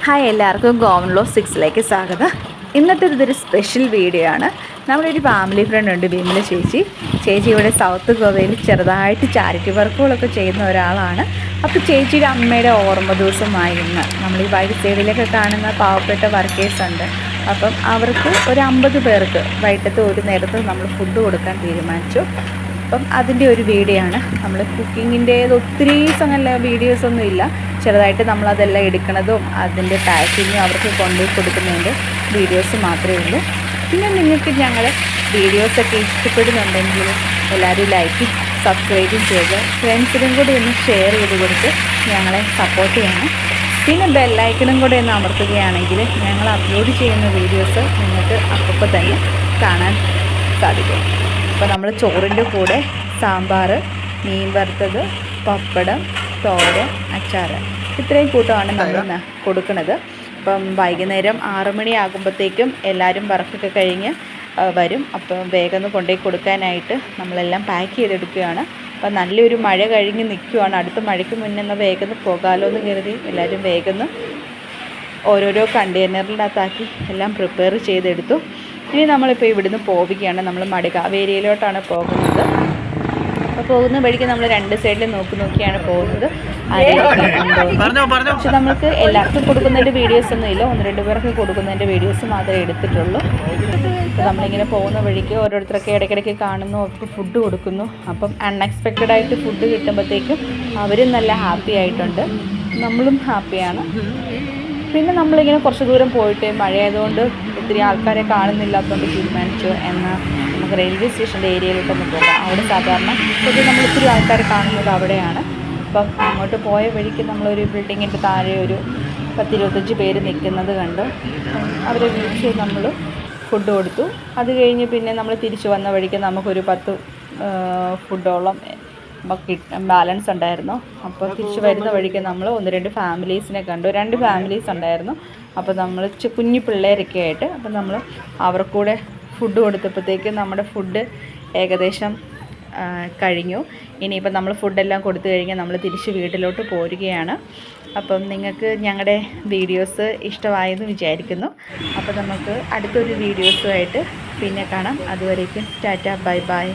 Hi, എല്ലാവർക്കും Goan law 6ലേക്ക് സ്വാഗതം. ഇന്നത്തെ ഇതൊരു സ്പെഷ്യൽ വീഡിയോ ആണ്. നമ്മളൊരു ഫാമിലി ഫ്രണ്ട് ഉണ്ട്, വിമല ചേച്ചി. ചേച്ചി ഇവിടെ സൗത്ത് ഗോവയിൽ ചെറുതായിട്ട് ചാരിറ്റി വർക്കുകളൊക്കെ ചെയ്യുന്ന ഒരാളാണ്. അപ്പോൾ ചേച്ചിയുടെ അമ്മയുടെ ഓർമ്മ ദിവസമായി ഇന്ന്. നമ്മൾ ഈ വൈറ്റ് സൈഡിലൊക്കെ കാണുന്ന പാവപ്പെട്ട വർക്കേഴ്സ് ഉണ്ട്. അപ്പം അവർക്ക് ഒരു 50 പേർക്ക് വൈകിട്ടത്തെ ഒരു നേരത്ത് നമ്മൾ ഫുഡ് കൊടുക്കാൻ തീരുമാനിച്ചു. അപ്പം അതിൻ്റെ ഒരു വീഡിയോ ആണ്. നമ്മൾ കുക്കിങ്ങിൻ്റെ ഒത്തിരി അങ്ങനെ വീഡിയോസൊന്നും ഇല്ല. ചെറുതായിട്ട് നമ്മളതെല്ലാം എടുക്കുന്നതും അതിൻ്റെ പാക്കിങ്ങും അവർക്ക് കൊണ്ടുപോയി കൊടുക്കുന്നതിൻ്റെ വീഡിയോസ് മാത്രമേ ഉള്ളൂ. പിന്നെ നിങ്ങൾക്ക് ഞങ്ങളുടെ വീഡിയോസൊക്കെ ഇഷ്ടപ്പെടുന്നുണ്ടെങ്കിൽ എല്ലാവരും ലൈക്കും സബ്സ്ക്രൈബും ചെയ്ത് ഫ്രണ്ട്സിനും കൂടി ഒന്ന് ഷെയർ ചെയ്ത് കൊടുത്ത് ഞങ്ങളെ സപ്പോർട്ട് ചെയ്യണം. പിന്നെ ബെല്ലൈക്കണും കൂടെ ഒന്ന് അമർത്തുകയാണെങ്കിൽ ഞങ്ങൾ അപ്ലോഡ് ചെയ്യുന്ന വീഡിയോസ് നിങ്ങൾക്ക് അപ്പോൾ തന്നെ കാണാൻ സാധിക്കും. അപ്പോൾ നമ്മൾ ചോറിൻ്റെ കൂടെ സാമ്പാർ, മീൻ വറുത്തത്, പപ്പടം, തോരൻ, അച്ചാർ, ഇത്രയും കൂട്ടമാണ് നമ്മൾ കൊടുക്കുന്നത്. അപ്പം വൈകുന്നേരം 6 മണിയാകുമ്പോഴത്തേക്കും എല്ലാവരും വർക്കൊക്കെ കഴിഞ്ഞ് വരും. അപ്പം വേഗം കൊണ്ടുപോയി കൊടുക്കാനായിട്ട് നമ്മളെല്ലാം പാക്ക് ചെയ്തെടുക്കുകയാണ്. അപ്പം നല്ലൊരു മഴ കഴിഞ്ഞ് നിൽക്കുകയാണ്. അടുത്ത മഴയ്ക്ക് മുന്നേ വേഗം പോകാമല്ലോ എന്ന് കരുതി എല്ലാവരും വേഗം ഓരോരോ കണ്ടെയ്നറിനകത്താക്കി എല്ലാം പ്രിപ്പയർ ചെയ്തെടുത്തു. ഇനി നമ്മളിപ്പോൾ ഇവിടുന്ന് പോവുകയാണ്. നമ്മൾ മടകാവേരിയിലോട്ടാണ് പോകുന്നത്. അപ്പോൾ പോകുന്ന വഴിക്ക് നമ്മൾ 2 സൈഡിൽ നോക്കിയാണ് പോകുന്നത്. പക്ഷെ നമുക്ക് എല്ലാവർക്കും കൊടുക്കുന്നതിൻ്റെ വീഡിയോസൊന്നും ഇല്ല. 1-2 പേർക്ക് കൊടുക്കുന്നതിൻ്റെ വീഡിയോസ് മാത്രമേ എടുത്തിട്ടുള്ളൂ. അപ്പോൾ നമ്മളിങ്ങനെ പോകുന്ന വഴിക്ക് ഓരോരുത്തരൊക്കെ ഇടയ്ക്കിടയ്ക്ക് കാണുന്നു, അവർക്ക് ഫുഡ് കൊടുക്കുന്നു. അപ്പം അൺഎക്സ്പെക്റ്റഡ് ആയിട്ട് ഫുഡ് കിട്ടുമ്പോഴത്തേക്കും അവരും നല്ല ഹാപ്പി ആയിട്ടുണ്ട്, നമ്മളും ഹാപ്പിയാണ്. പിന്നെ നമ്മളിങ്ങനെ കുറച്ച് ദൂരം പോയിട്ട് മഴയായതുകൊണ്ട് ഒത്തിരി ആൾക്കാരെ കാണുന്നില്ലാത്തതുകൊണ്ട് തീരുമാനിച്ചു എന്നാൽ നമുക്ക് റെയിൽവേ സ്റ്റേഷൻ്റെ ഏരിയയിലോട്ടൊന്ന് പോകാം. അവിടെ സാധാരണ പൊതുവെ നമ്മൾ ഒത്തിരി ആൾക്കാരെ കാണുന്നത് അവിടെയാണ്. അപ്പം അങ്ങോട്ട് പോയ വഴിക്ക് നമ്മളൊരു ബിൽഡിങ്ങിൻ്റെ താഴെ ഒരു 10-25 പേര് നിൽക്കുന്നത് കണ്ടു. അവരെ വീഴ്ച നമ്മൾ ഫുഡ് കൊടുത്തു. അത് കഴിഞ്ഞ് പിന്നെ നമ്മൾ തിരിച്ചു വന്ന വഴിക്ക് നമുക്കൊരു 10 ഫുഡോളം ബാലൻസ് ഉണ്ടായിരുന്നു. അപ്പോൾ തിരിച്ച് വരുന്ന വഴിക്ക് നമ്മൾ 1-2 ഫാമിലീസിനെ കണ്ടു. 2 ഫാമിലീസ് ഉണ്ടായിരുന്നു. അപ്പോൾ നമ്മൾ കുഞ്ഞു പിള്ളേരൊക്കെ ആയിട്ട് അപ്പം നമ്മൾ അവർക്കൂടെ ഫുഡ് കൊടുത്തപ്പോഴത്തേക്കും നമ്മുടെ ഫുഡ് ഏകദേശം കഴിഞ്ഞു. ഇനിയിപ്പം നമ്മൾ ഫുഡെല്ലാം കൊടുത്തു കഴിഞ്ഞാൽ നമ്മൾ തിരിച്ച് വീട്ടിലോട്ട് പോരുകയാണ്. അപ്പം നിങ്ങൾക്ക് ഞങ്ങളുടെ വീഡിയോസ് ഇഷ്ടമായെന്ന് വിചാരിക്കുന്നു. അപ്പോൾ നമുക്ക് അടുത്തൊരു വീഡിയോസുമായിട്ട് പിന്നെ കാണാം. അതുവരേക്കും ടാറ്റ, ബൈ ബൈ.